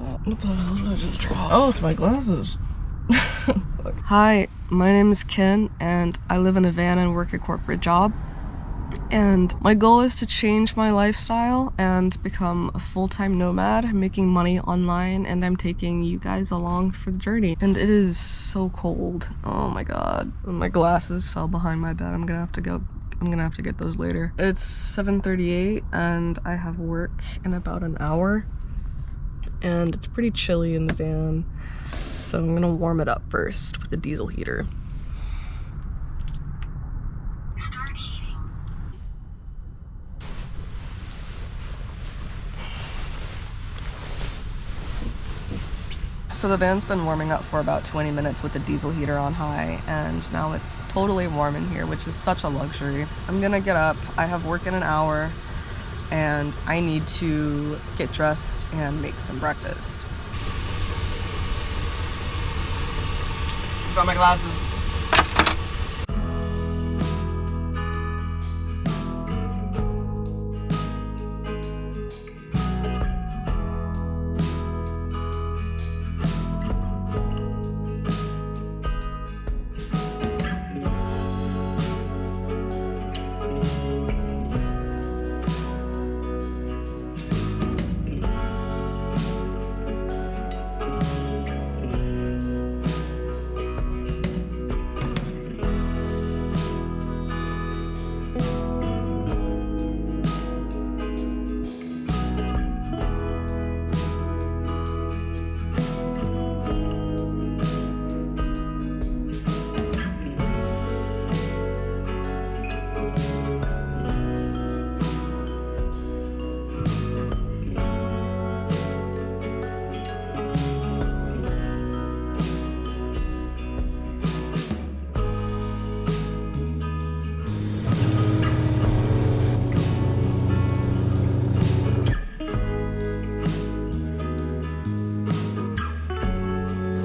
that? What the hell did I just drop? Oh, it's my glasses. Hi, my name is Ken, and I live in a van and work a corporate job. And my goal is to change my lifestyle and become a full-time nomad, making money online, and I'm taking you guys along for the journey. And it is so cold. Oh my god. My glasses fell behind my bed. I'm gonna have to get those later. It's 7:38 and I have work in about an hour. And it's pretty chilly in the van, so I'm gonna warm it up first with a diesel heater. So the van's been warming up for about 20 minutes with the diesel heater on high, and now it's totally warm in here, which is such a luxury. I'm gonna get up, I have work in an hour, and I need to get dressed and make some breakfast. Found my glasses.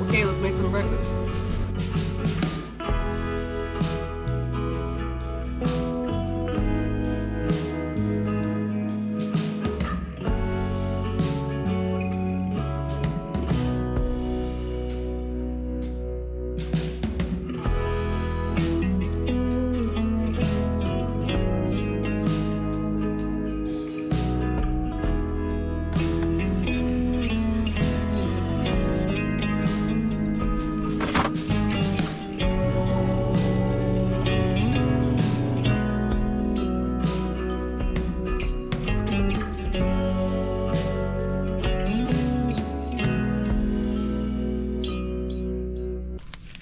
Okay, let's make some breakfast.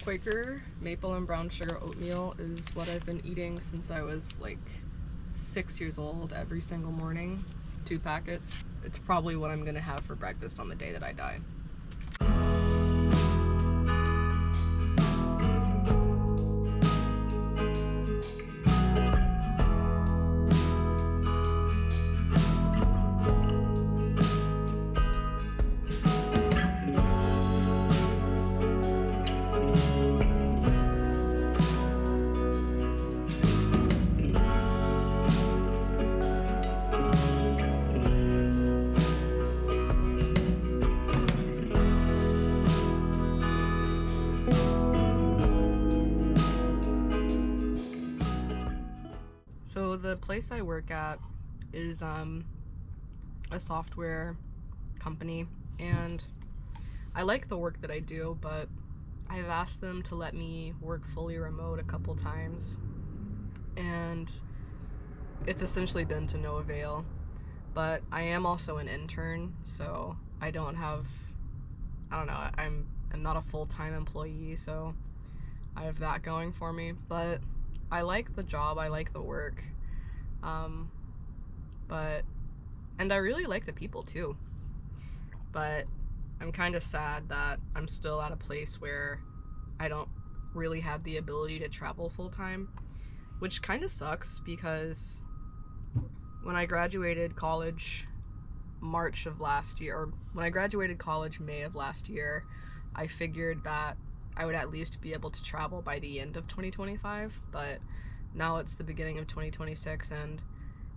Quaker maple and brown sugar oatmeal is what I've been eating since I was like 6 years old every single morning. 2 packets. It's probably what I'm gonna have for breakfast on the day that I die. So the place I work at is a software company, and I like the work that I do, but I've asked them to let me work fully remote a couple times, and it's essentially been to no avail. But I am also an intern, so I don't know, I'm not a full-time employee, so I have that going for me. But I like the job, I like the work, and I really like the people too. But I'm kind of sad that I'm still at a place where I don't really have the ability to travel full-time, which kind of sucks because when I graduated college March of last year, or when I graduated college May of last year, I figured that I would at least be able to travel by the end of 2025, but now it's the beginning of 2026 and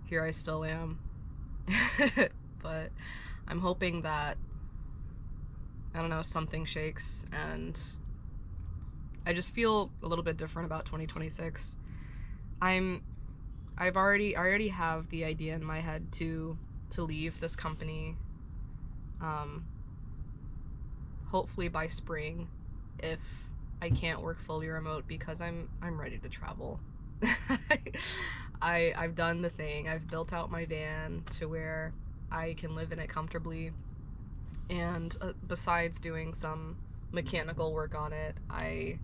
here I still am. But I'm hoping that I don't know, something shakes, and I just feel a little bit different about 2026. I already have the idea in my head to leave this company, hopefully by spring, if I can't work fully remote, because I'm ready to travel. I've done the thing. I've built out my van to where I can live in it comfortably, and besides doing some mechanical work on it, I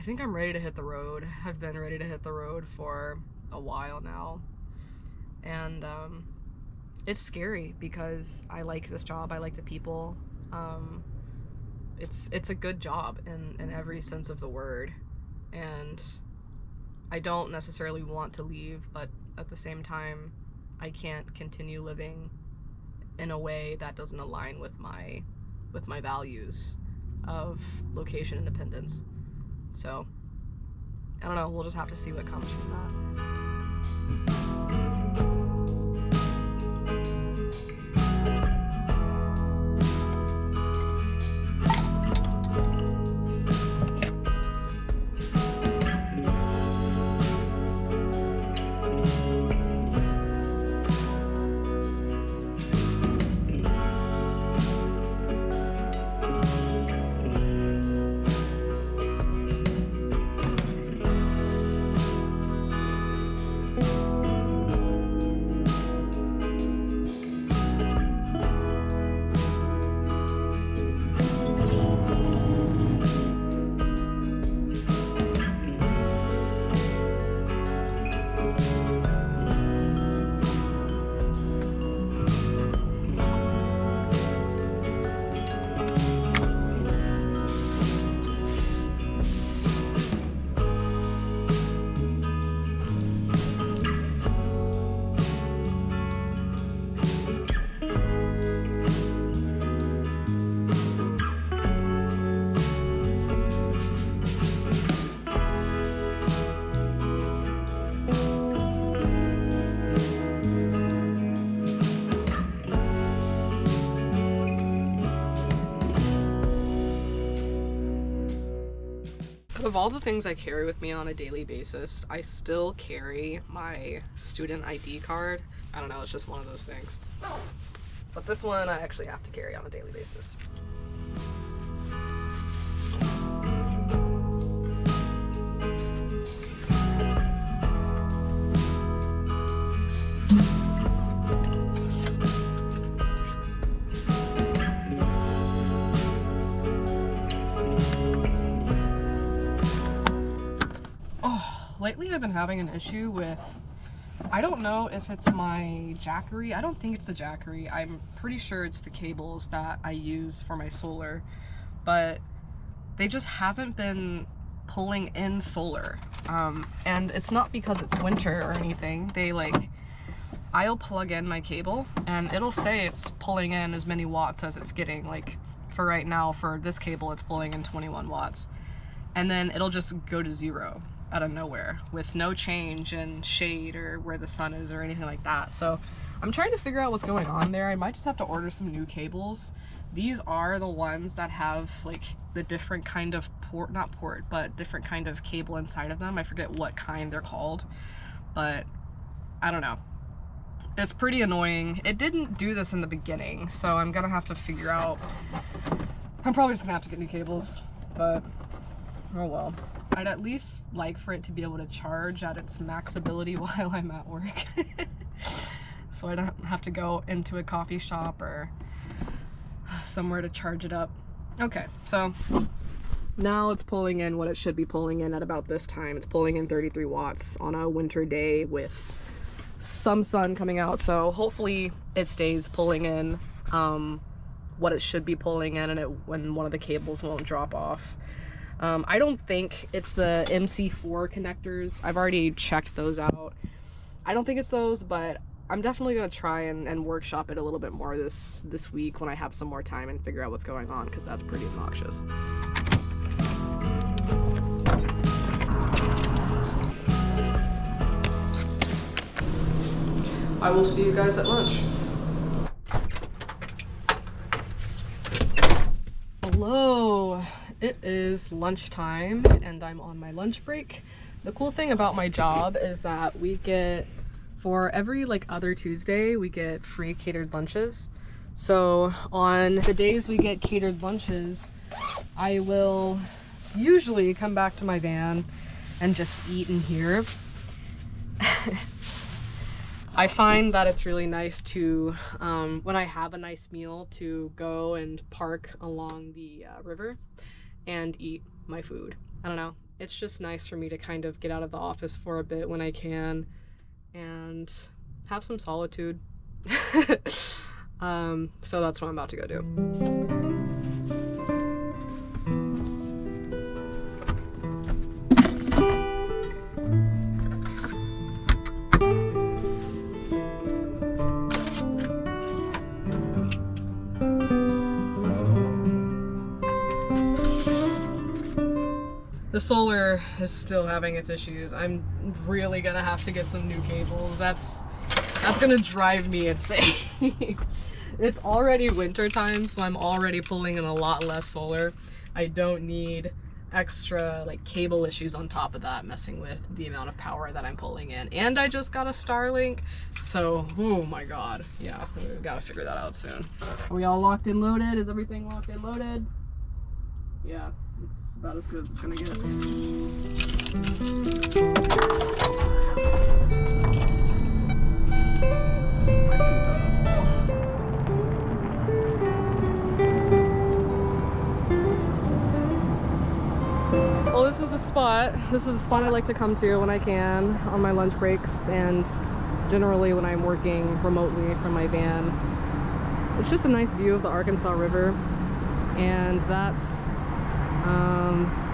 think I'm ready to hit the road. I've been ready to hit the road for a while now, and it's scary because I like this job. I like the people. It's a good job in every sense of the word, and I don't necessarily want to leave, but at the same time, I can't continue living in a way that doesn't align with my values of location independence. So, I don't know, we'll just have to see what comes from that. Of all the things I carry with me on a daily basis, I still carry my student ID card. I don't know, it's just one of those things. But this one I actually have to carry on a daily basis. Lately I've been having an issue with, I don't know if it's my jackery. I don't think it's the jackery. I'm pretty sure it's the cables that I use for my solar, but they just haven't been pulling in solar. And it's not because it's winter or anything. I'll plug in my cable and it'll say it's pulling in as many watts as it's getting. Like for right now, for this cable, it's pulling in 21 watts. And then it'll just go to zero out of nowhere with no change in shade or where the sun is or anything like that. So I'm trying to figure out what's going on there. I might just have to order some new cables. These are the ones that have like the different kind of different kind of cable inside of them. I forget what kind they're called, but I don't know. It's pretty annoying. It didn't do this in the beginning, so I'm gonna have to figure out. I'm probably just gonna have to get new cables, but oh well. I'd at least like for it to be able to charge at its max ability while I'm at work. So I don't have to go into a coffee shop or somewhere to charge it up. Okay, so now it's pulling in what it should be pulling in at about this time. It's pulling in 33 watts on a winter day with some sun coming out. So hopefully it stays pulling in what it should be pulling in, and when one of the cables won't drop off. I don't think it's the MC4 connectors. I've already checked those out. I don't think it's those, but I'm definitely going to try and workshop it a little bit more this week when I have some more time and figure out what's going on, because that's pretty obnoxious. I will see you guys at lunch. Hello, it is lunchtime and I'm on my lunch break. The cool thing about my job is that we get, for every other Tuesday, we get free catered lunches. So on the days we get catered lunches, I will usually come back to my van and just eat in here. I find that it's really nice to, when I have a nice meal, to go and park along the river and eat my food. I don't know. It's just nice for me to kind of get out of the office for a bit when I can and have some solitude. So that's what I'm about to go do. The solar is still having its issues. I'm really gonna have to get some new cables. That's gonna drive me insane. It's already winter time, so I'm already pulling in a lot less solar. I don't need extra cable issues on top of that, messing with the amount of power that I'm pulling in. And I just got a Starlink, so oh my god, yeah, we've got to figure that out soon. Are we all locked and loaded? Is everything locked and loaded? Yeah, it's about as good as it's gonna get. My food doesn't fall. Well, this is a spot. This is a spot I like to come to when I can on my lunch breaks and generally when I'm working remotely from my van. It's just a nice view of the Arkansas River, and that's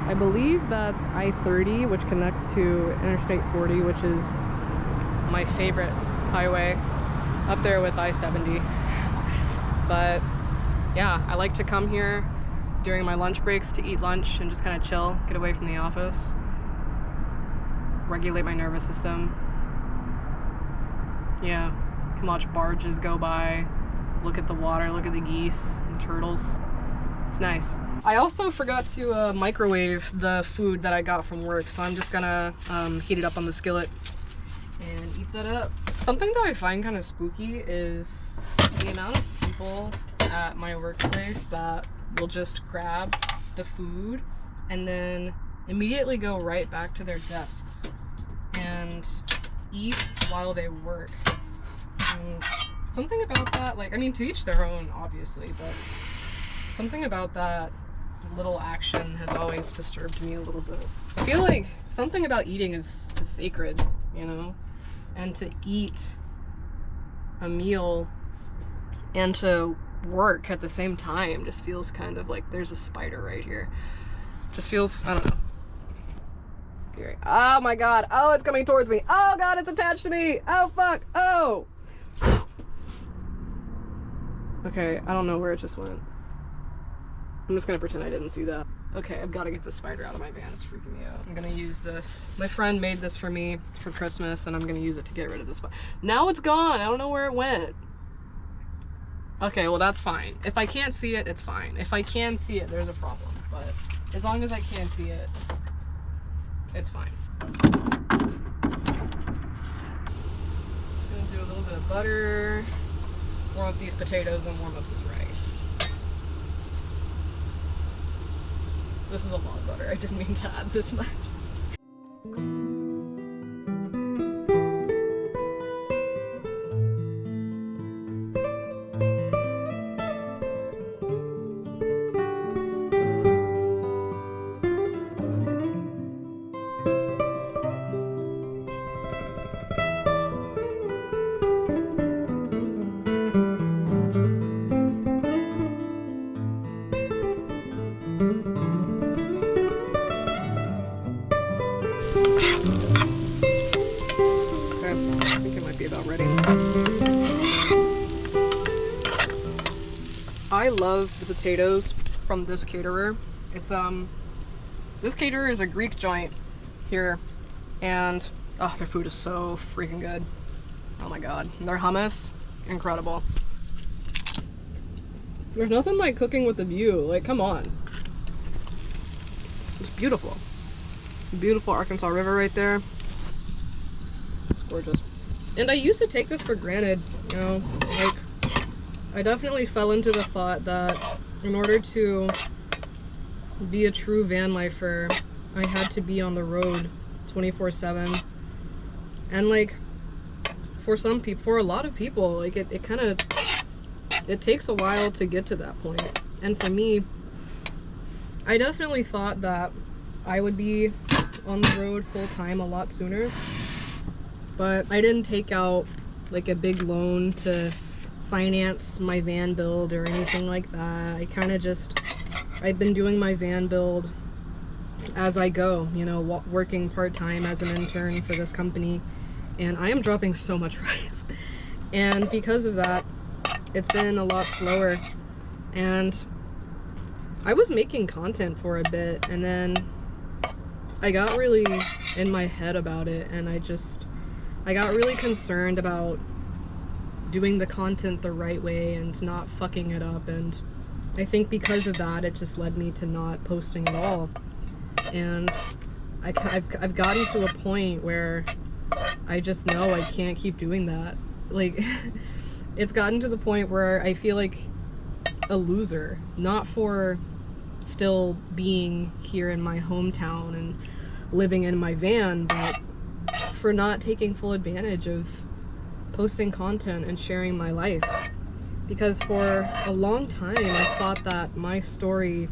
I believe that's I-30, which connects to Interstate 40, which is my favorite highway, up there with I-70. But yeah, I like to come here during my lunch breaks to eat lunch and just kind of chill, get away from the office, regulate my nervous system. Yeah, can watch barges go by, look at the water, look at the geese and turtles. It's nice. I also forgot to microwave the food that I got from work, so I'm just gonna heat it up on the skillet and eat that up. Something that I find kind of spooky is the amount of people at my workplace that will just grab the food and then immediately go right back to their desks and eat while they work. And something about that, I mean, to each their own, obviously, but something about that little action has always disturbed me a little bit. I feel like something about eating is sacred, you know? And to eat a meal and to work at the same time just feels kind of like there's a spider right here. Just feels, I don't know. Oh my god. Oh, it's coming towards me. Oh god, it's attached to me. Oh fuck. Oh. Okay, I don't know where it just went. I'm just gonna pretend I didn't see that. Okay, I've got to get this spider out of my van. It's freaking me out. I'm gonna use this. My friend made this for me for Christmas, and I'm gonna use it to get rid of this spider. Now it's gone. I don't know where it went. Okay, well that's fine. If I can't see it, it's fine. If I can see it, there's a problem. But as long as I can see it, it's fine. Just gonna do a little bit of butter, warm up these potatoes, and warm up this rice. This is a lot of butter. I didn't mean to add this much. I love the potatoes from this caterer. It's this caterer is a Greek joint here, and oh, their food is so freaking good. Oh my god, their hummus, incredible. There's nothing like cooking with the view. Like, come on. It's beautiful. Beautiful Arkansas River right there. It's gorgeous. And I used to take this for granted, you know, like, I definitely fell into the thought that in order to be a true van lifer, I had to be on the road 24/7. And like, for some people, for a lot of people, like it kind of, it takes a while to get to that point. And for me, I definitely thought that I would be on the road full time a lot sooner, but I didn't take out like a big loan to finance my van build or anything like that. I kind of just, I've been doing my van build as I go, you know, working part-time as an intern for this company, and I am dropping so much rice. And because of that, it's been a lot slower. And I was making content for a bit, and then I got really in my head about it, and I got really concerned about doing the content the right way and not fucking it up. And I think because of that, it just led me to not posting at all. And I've gotten to a point where I just know I can't keep doing that. Like, it's gotten to the point where I feel like a loser, not for still being here in my hometown and living in my van, but for not taking full advantage of posting content and sharing my life. Because for a long time I thought that my story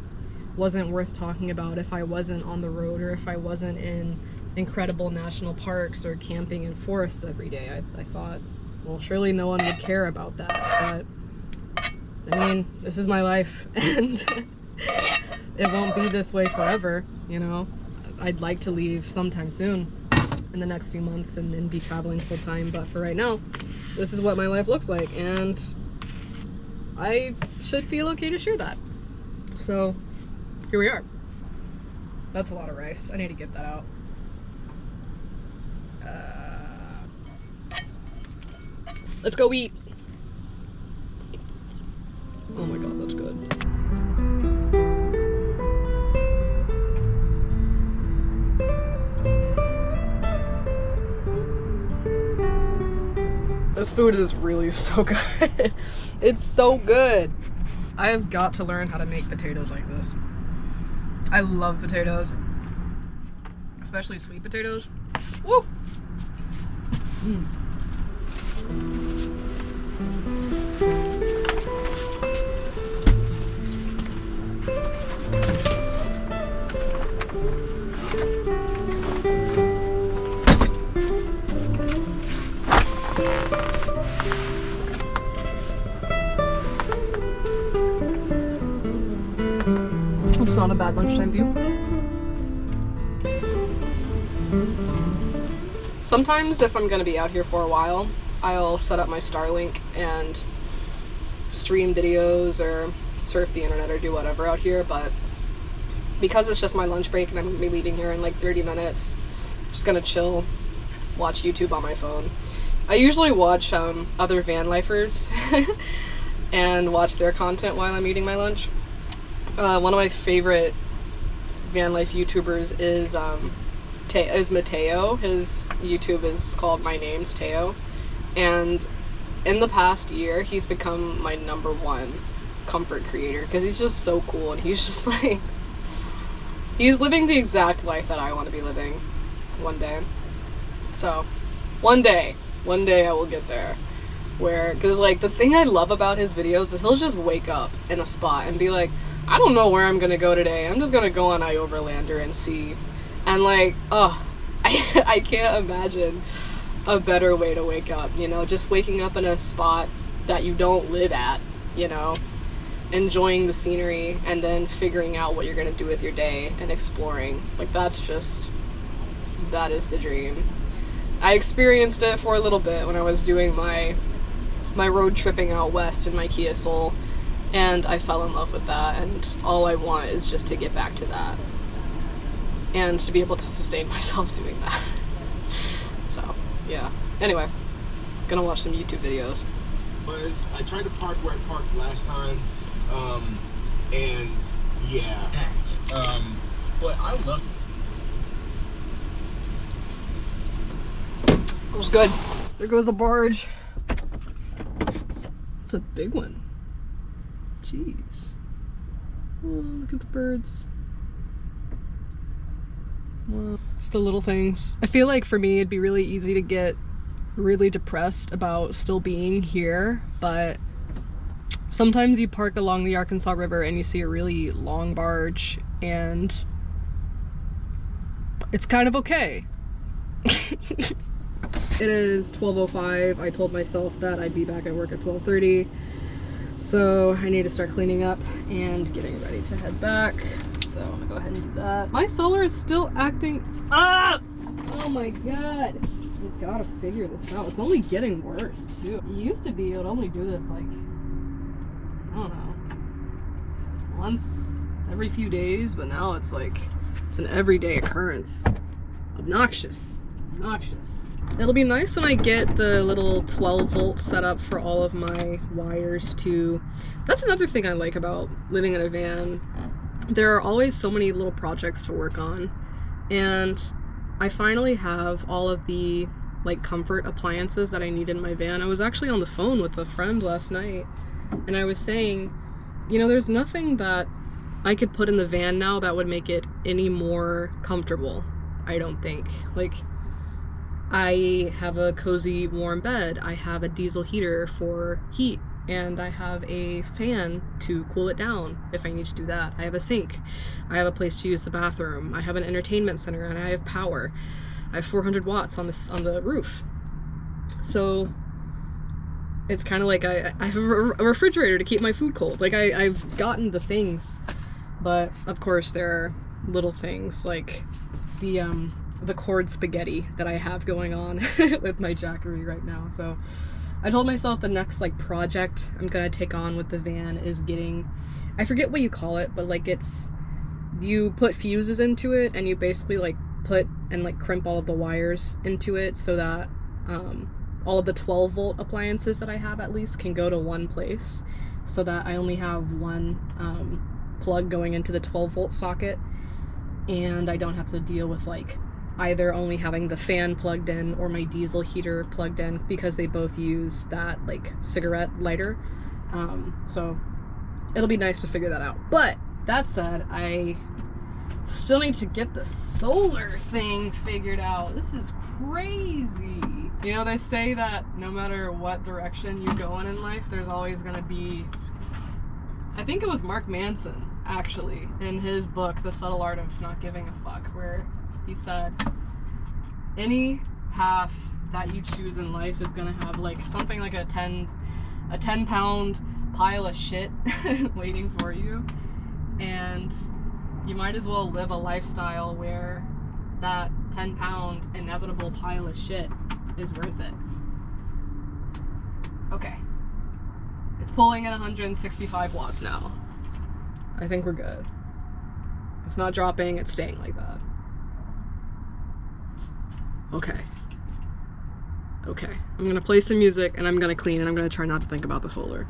wasn't worth talking about if I wasn't on the road or if I wasn't in incredible national parks or camping in forests every day. I thought, well, surely no one would care about that, but I mean, this is my life, and it won't be this way forever, you know. I'd like to leave sometime soon in the next few months and be traveling full time, but for right now, this is what my life looks like, and I should feel okay to share that. So here we are. That's a lot of rice. I need to get that out. Let's go eat. Oh my god, that's good. This food is really so good. It's so good. I have got to learn how to make potatoes like this. I love potatoes, especially sweet potatoes. Woo! Mm. It's not a bad lunchtime view. Sometimes if I'm gonna be out here for a while, I'll set up my Starlink and stream videos or surf the internet or do whatever out here, but because it's just my lunch break and I'm gonna be leaving here in like 30 minutes, I'm just gonna chill, watch YouTube on my phone. I usually watch other van lifers and watch their content while I'm eating my lunch. One of my favorite van life YouTubers is Mateo. His YouTube is called My Name's Teo, and in the past year he's become my #1 comfort creator because he's just so cool, and he's just like, he's living the exact life that I want to be living one day. So one day I will get there, where, because like the thing I love about his videos is he'll just wake up in a spot and be like, I don't know where I'm gonna go today, I'm just gonna go on iOverlander and see. And like, oh, I can't imagine a better way to wake up, you know, just waking up in a spot that you don't live at, you know, enjoying the scenery and then figuring out what you're gonna do with your day and exploring. Like, that is the dream. I experienced it for a little bit when I was doing my road tripping out west in my Kia Soul, and I fell in love with that, and all I want is just to get back to that and to be able to sustain myself doing that. So yeah, anyway, gonna watch some YouTube videos. I tried to park where I parked last time, And yeah, packed. But I love That was good. There goes a barge. It's a big one. Jeez. Oh, look at the birds. Wow. It's the little things. I feel like for me it'd be really easy to get really depressed about still being here, but sometimes you park along the Arkansas River and you see a really long barge and it's kind of okay. It is 12:05. I told myself that I'd be back at work at 12:30. So I need to start cleaning up and getting ready to head back. So I'm gonna go ahead and do that. My solar is still acting up! Oh my god. We've gotta figure this out. It's only getting worse too. It used to be it would only do this like, I don't know, once every few days, but now it's like, it's an everyday occurrence. Obnoxious. Obnoxious. It'll be nice when I get the little 12 volt setup for all of my wires too. That's another thing I like about living in a van. There are always so many little projects to work on, and I finally have all of the like comfort appliances that I need in my van. I was actually on the phone with a friend last night and I was saying, you know, there's nothing that I could put in the van now that would make it any more comfortable, I don't think. Like, I have a cozy warm bed, I have a diesel heater for heat, and I have a fan to cool it down if I need to do that. I have a sink, I have a place to use the bathroom, I have an entertainment center, and I have power. I have 400 watts on the roof. So it's kind of like I have a refrigerator to keep my food cold. Like I've gotten the things, but of course there are little things like the cord spaghetti that I have going on with my Jackery right now. So I told myself the next like project I'm gonna take on with the van is getting, I forget what you call it, but like it's, you put fuses into it and you basically like put and like crimp all of the wires into it so that all of the 12 volt appliances that I have at least can go to one place, so that I only have one plug going into the 12 volt socket, and I don't have to deal with like either only having the fan plugged in or my diesel heater plugged in, because they both use that like cigarette lighter. So it'll be nice to figure that out. But that said, I still need to get the solar thing figured out. This is crazy. You know, they say that no matter what direction you go in life, there's always gonna be, I think it was Mark Manson actually in his book The Subtle Art of Not Giving a Fuck, where he said any path that you choose in life is gonna have like something like a 10 pound pile of shit waiting for you, and you might as well live a lifestyle where that 10 pound inevitable pile of shit is worth it. Okay, it's pulling at 165 watts now. I think we're good. It's not dropping, it's staying like that. Okay. Okay, I'm gonna play some music and I'm gonna clean, and I'm gonna try not to think about the solar.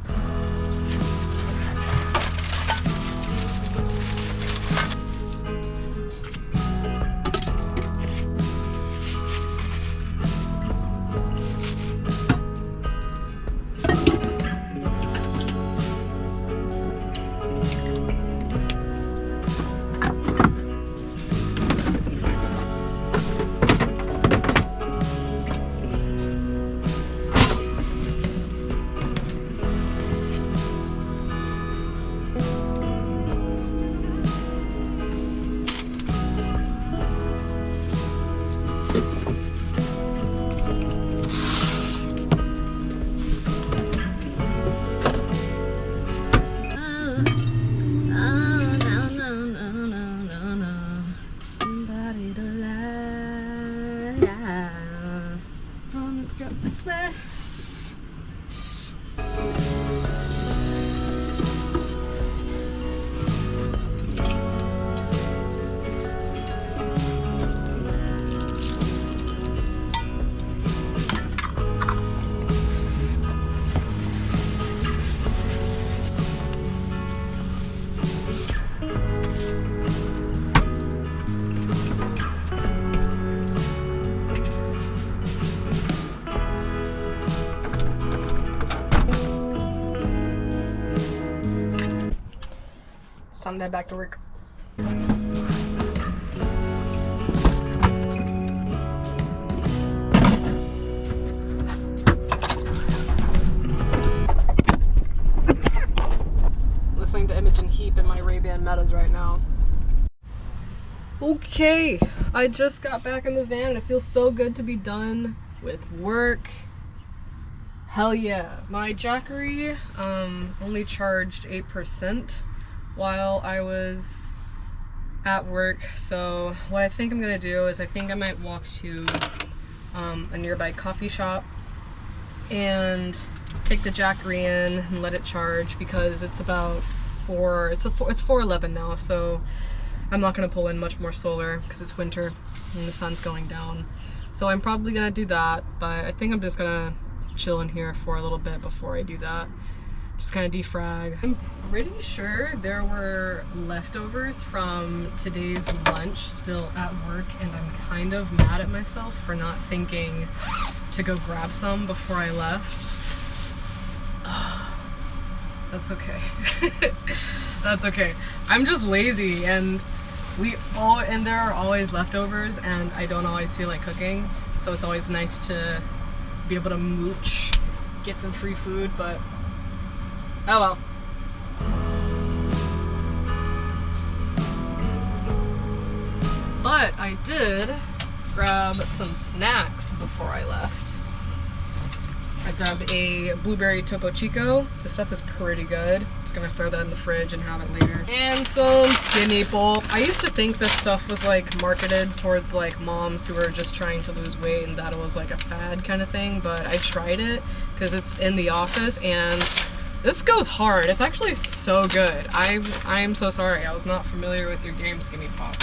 time to head back to work. Listening to Imogen Heap in my Ray-Ban Metas right now. Okay, I just got back in the van and it feels so good to be done with work. Hell yeah. My Jackery only charged 8% while I was at work. So what I think I'm gonna do is I think I might walk to a nearby coffee shop and take the Jackery in and let it charge, because it's about it's 4:11 now, so I'm not gonna pull in much more solar because it's winter and the sun's going down. So I'm probably gonna do that, but I think I'm just gonna chill in here for a little bit before I do that. Just kind of defrag. I'm pretty sure there were leftovers from today's lunch still at work, and I'm kind of mad at myself for not thinking to go grab some before I left. That's okay. That's okay. I'm just lazy, and there are always leftovers, and I don't always feel like cooking, so it's always nice to be able to mooch, get some free food, but oh well. But I did grab some snacks before I left. I grabbed a blueberry Topo Chico. This stuff is pretty good. Just gonna throw that in the fridge and have it later. And some Skinny Pulp. I used to think this stuff was like marketed towards like moms who were just trying to lose weight and that it was like a fad kind of thing, but I tried it because it's in the office and this goes hard. It's actually so good. I'm so sorry. I was not familiar with your game, Skinny Pop.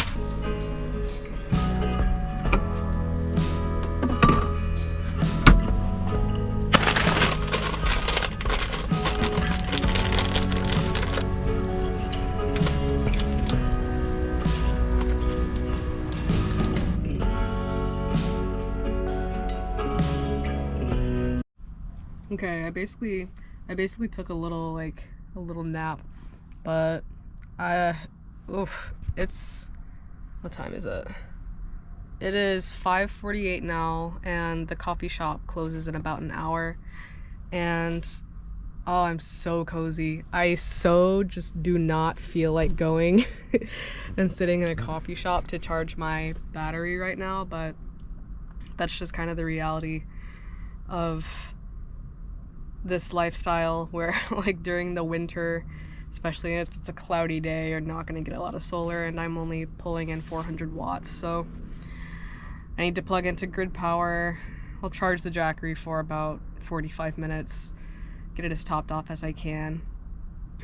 Okay, I basically took a little nap, but it's, what time is it? It is 5:48 now, and the coffee shop closes in about an hour, and oh, I'm so cozy. I just do not feel like going and sitting in a coffee shop to charge my battery right now, but that's just kind of the reality of this lifestyle where like during the winter, especially if it's a cloudy day, you're not going to get a lot of solar, and I'm only pulling in 400 watts, so I need to plug into grid power. I'll charge the Jackery for about 45 minutes, get it as topped off as I can,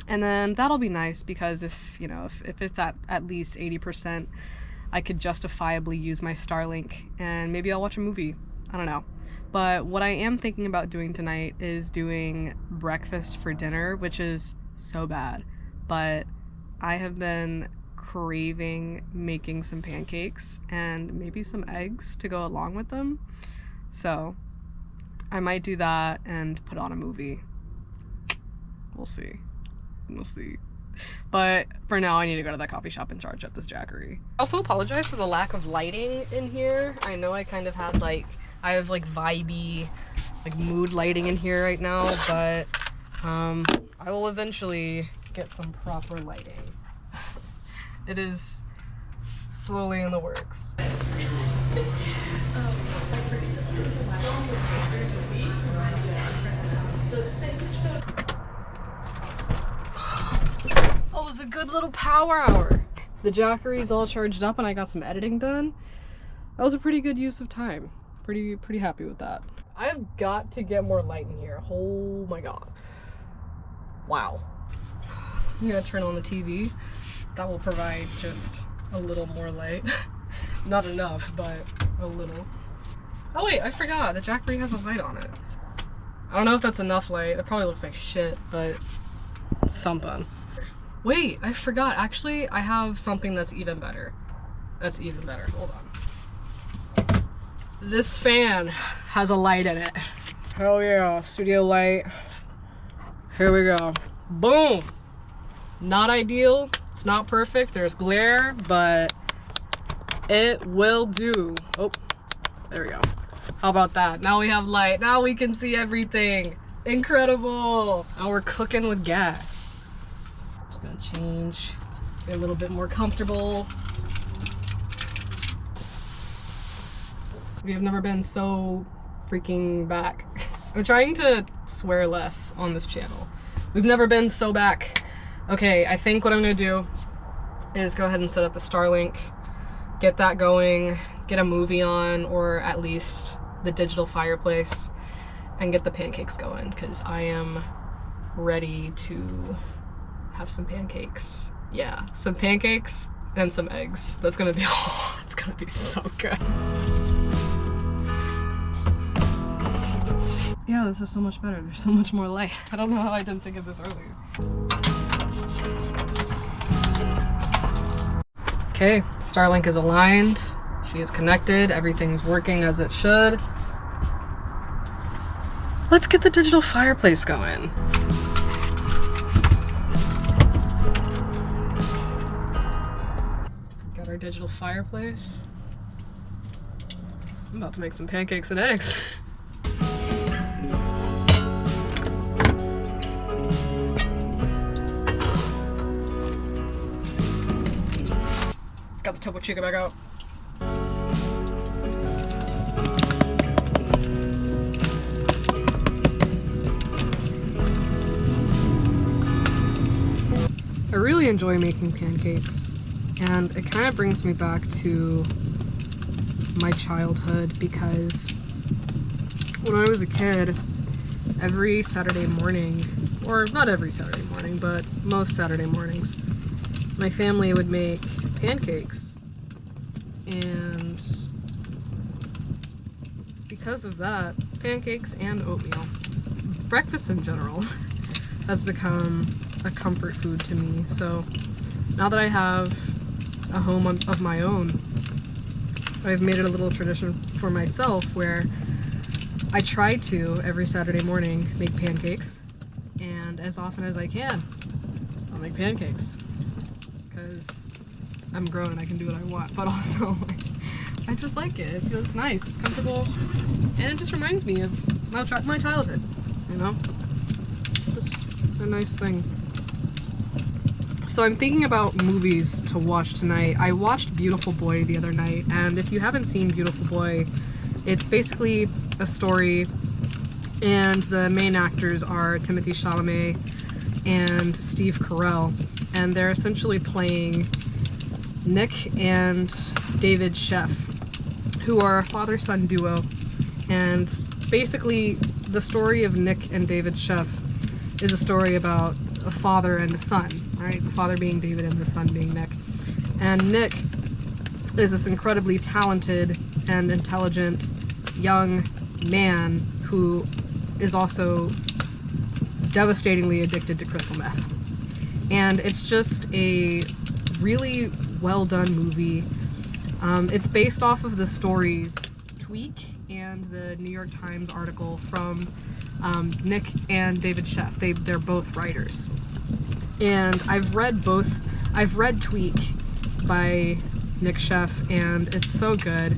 and then that'll be nice because if it's at least 80%, I could justifiably use my Starlink and maybe I'll watch a movie. I don't know. But what I am thinking about doing tonight is doing breakfast for dinner, which is so bad. But I have been craving making some pancakes and maybe some eggs to go along with them. So I might do that and put on a movie. We'll see. We'll see. But for now, I need to go to that coffee shop and charge up this Jackery. I also apologize for the lack of lighting in here. I know I kind of had I have vibey mood lighting in here right now, but I will eventually get some proper lighting. It is slowly in the works. Oh, it was a good little power hour. The Jackery's all charged up and I got some editing done. That was a pretty good use of time. Pretty happy with that. I have got to get more light in here. Oh my god. Wow. I'm gonna turn on the TV. That will provide just a little more light. Not enough, but a little. Oh wait, I forgot. The Jackery has a light on it. I don't know if that's enough light. It probably looks like shit, but it's something. Wait, I forgot. Actually, I have something that's even better. That's even better. Hold on. This fan has a light in it. Hell yeah, studio light. Here we go. Boom! Not ideal, It's not perfect, there's glare, but it will do. Oh, there we go. How about that? Now we have light. Now we can see everything. Incredible. Now we're cooking with gas. Just gonna change, get a little bit more comfortable. We have never been so freaking back. I'm trying to swear less on this channel. We've never been so back. Okay, I think what I'm gonna do is go ahead and set up the Starlink, get that going, get a movie on, or at least the digital fireplace, and get the pancakes going, because I am ready to have some pancakes. Yeah, some pancakes and some eggs. That's gonna be, oh, it's gonna be so good. Yeah, this is so much better. There's so much more light. I don't know how I didn't think of this earlier. Okay, Starlink is aligned. She is connected. Everything's working as it should. Let's get the digital fireplace going. Got our digital fireplace. I'm about to make some pancakes and eggs. Got the Topo Chico back out. I really enjoy making pancakes, and it kind of brings me back to my childhood, because when I was a kid, every Saturday morning, or not every Saturday morning, but most Saturday mornings, my family would make pancakes, and because of that, pancakes and oatmeal, breakfast in general, has become a comfort food to me. So now that I have a home of my own, I've made it a little tradition for myself where I try to, every Saturday morning, make pancakes, and as often as I can, I'll make pancakes, because I'm grown and I can do what I want, but also I just like it. It feels nice, it's comfortable, and it just reminds me of my childhood, you know? Just a nice thing. So I'm thinking about movies to watch tonight. I watched Beautiful Boy the other night, and if you haven't seen Beautiful Boy, it's basically a story, and the main actors are Timothée Chalamet and Steve Carell, and they're essentially playing Nick and David Sheff, who are a father-son duo. And basically the story of Nick and David Sheff is a story about a father and a son, right? The father being David and the son being Nick. And Nick is this incredibly talented and intelligent young man who is also devastatingly addicted to crystal meth. And it's just a really well done movie. It's based off of the stories Tweak and the New York Times article from Nick and David Sheff. They're both writers. And I've read Tweak by Nick Sheff, and it's so good.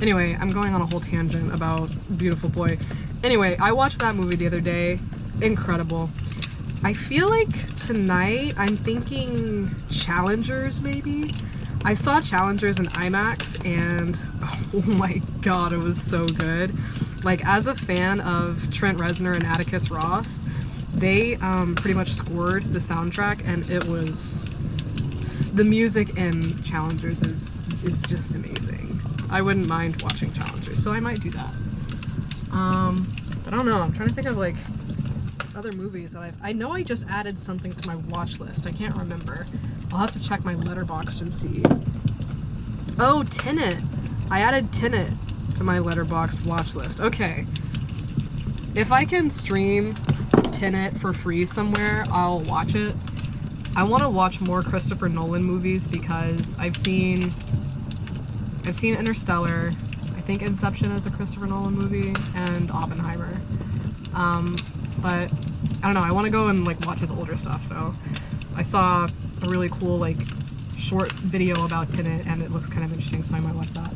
Anyway, I'm going on a whole tangent about Beautiful Boy. Anyway, I watched that movie the other day. Incredible. I feel like tonight I'm thinking Challengers, maybe? I saw Challengers in IMAX, and oh my god, it was so good. Like, as a fan of Trent Reznor and Atticus Ross, they pretty much scored the soundtrack, and it was... the music in Challengers is just amazing. I wouldn't mind watching Challengers, so I might do that. I don't know, I'm trying to think of, like, other movies that I know I just added something to my watch list. I can't remember. I'll have to check my Letterboxd and see. Oh, Tenet. I added Tenet to my Letterboxd watch list. Okay. If I can stream Tenet for free somewhere, I'll watch it. I want to watch more Christopher Nolan movies because I've seen Interstellar. I think Inception is a Christopher Nolan movie, and Oppenheimer. But I don't know, I want to go and like watch his older stuff, so I saw a really cool like short video about Tinnet and it looks kind of interesting, so I might watch that.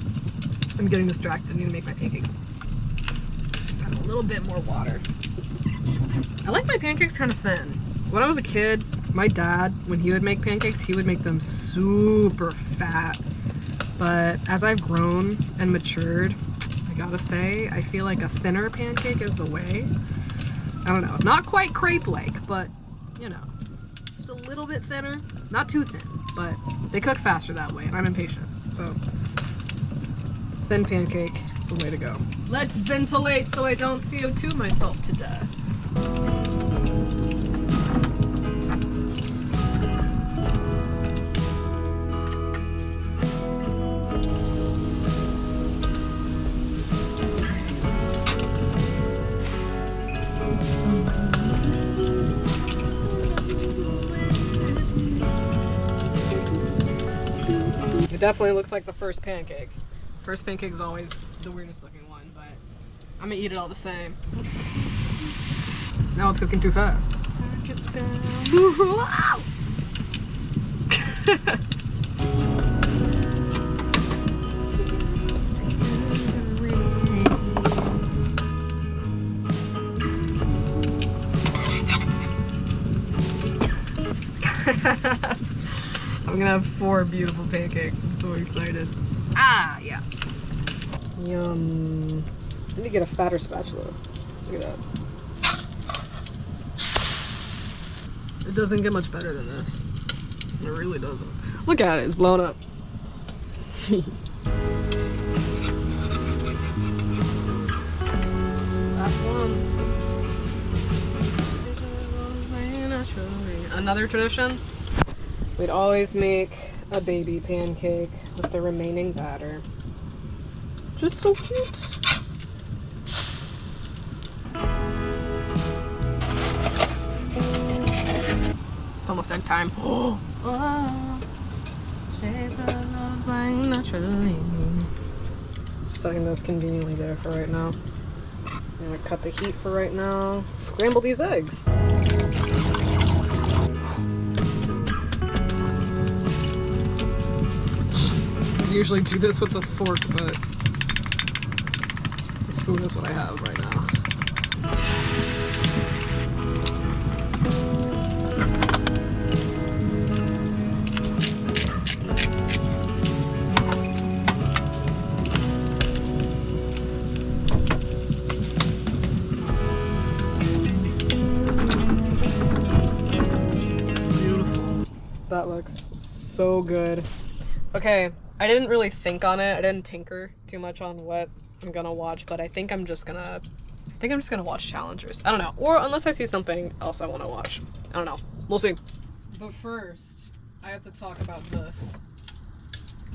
I'm getting distracted. I need to make my pancakes. Got a little bit more water. I like my pancakes kind of thin. When I was a kid, my dad, when he would make pancakes, he would make them super fat. But as I've grown and matured, I gotta say, I feel like a thinner pancake is the way. I don't know, not quite crepe-like, but you know, just a little bit thinner. Not too thin, but they cook faster that way, and I'm impatient. So, thin pancake is the way to go. Let's ventilate so I don't CO2 myself to death. It definitely looks like the first pancake. First pancake is always the weirdest looking one, but I'm gonna eat it all the same. Now it's cooking too fast. I'm gonna have 4 beautiful pancakes. I'm so excited. Ah, yeah. Yum. I need to get a fatter spatula. Look at that. It doesn't get much better than this. It really doesn't. Look at it, it's blown up. Last one. Another tradition. We'd always make a baby pancake with the remaining batter. Just so cute. It's almost egg time. Oh! Setting those conveniently there for right now. I'm gonna cut the heat for right now. Scramble these eggs. I usually do this with a fork, but the spoon is what I have right now. Beautiful. That looks so good. Okay. I didn't really think on it. I didn't tinker too much on what I'm gonna watch, but I think I'm just gonna watch challengers. I don't know. Or unless I see something else I want to watch. I don't know. We'll see. But first, I have to talk about this.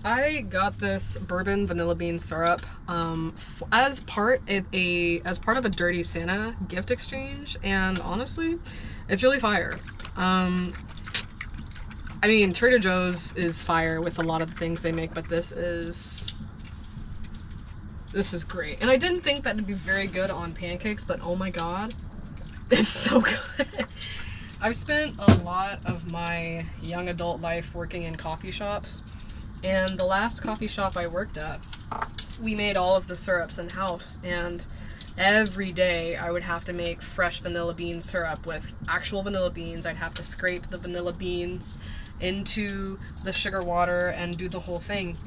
I got this bourbon vanilla bean syrup as part of a Dirty Santa gift exchange, and honestly, it's really fire. I mean, Trader Joe's is fire with a lot of the things they make, but this is great. And I didn't think that would be very good on pancakes, but oh my god, it's so good. I've spent a lot of my young adult life working in coffee shops, and the last coffee shop I worked at, we made all of the syrups in-house, and every day I would have to make fresh vanilla bean syrup with actual vanilla beans. I'd have to scrape the vanilla beans into the sugar water and do the whole thing.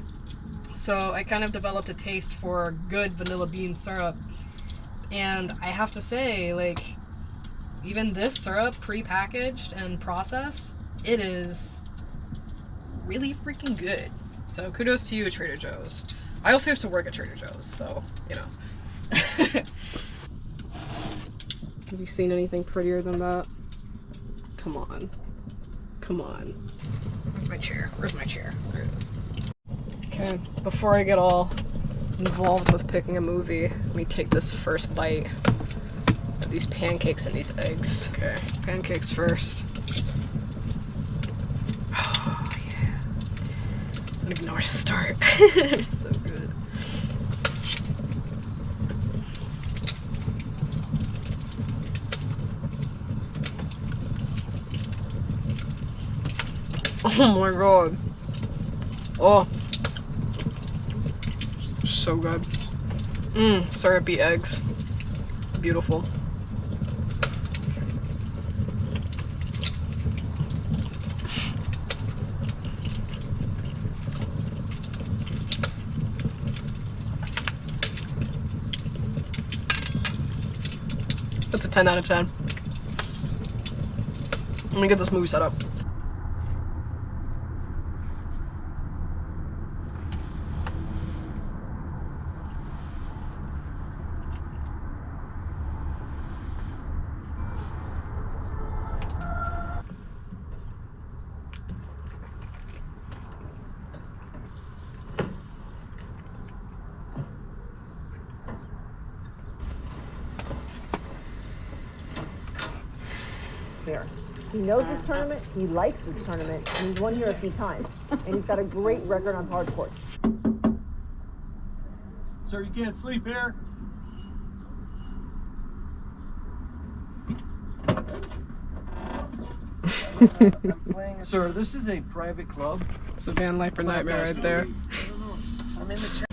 So I kind of developed a taste for good vanilla bean syrup, and I have to say, like, even this syrup, pre-packaged and processed, it is really freaking good. So kudos to you, Trader Joe's. I also used to work at Trader Joe's, so, you know. Have you seen anything prettier than that? Come on. Come on. Where's my chair? Where's my chair? There it is. Okay, before I get all involved with picking a movie, let me take this first bite of these pancakes and these eggs. Okay, pancakes first. Oh, yeah. I don't even know where to start. They're so good. Oh my god. Oh. So good. Mmm, syrupy eggs. Beautiful. That's a 10 out of 10. Let me get this movie set up. Here. He knows this tournament, he likes this tournament, and he's won here a few times. And he's got a great record on hard courts. Sir, you can't sleep here. Sir, this is a private club. It's a van lifer nightmare right there. I'm in the chat.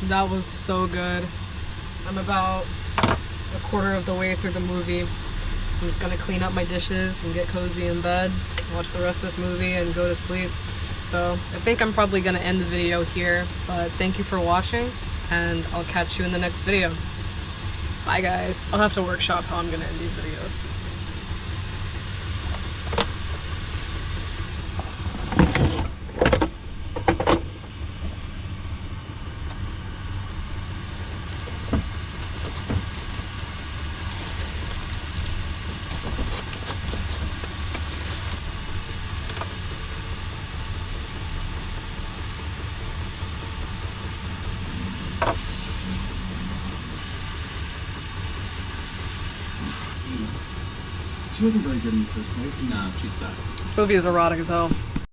That was so good. I'm about a quarter of the way through the movie. I'm just gonna clean up my dishes and get cozy in bed, watch the rest of this movie and go to sleep. So I think I'm probably gonna end the video here, but thank you for watching and I'll catch you in the next video. Bye guys. I'll have to workshop how I'm gonna end these videos. She wasn't very good in the first place. No, she sucked. This movie is erotic as hell.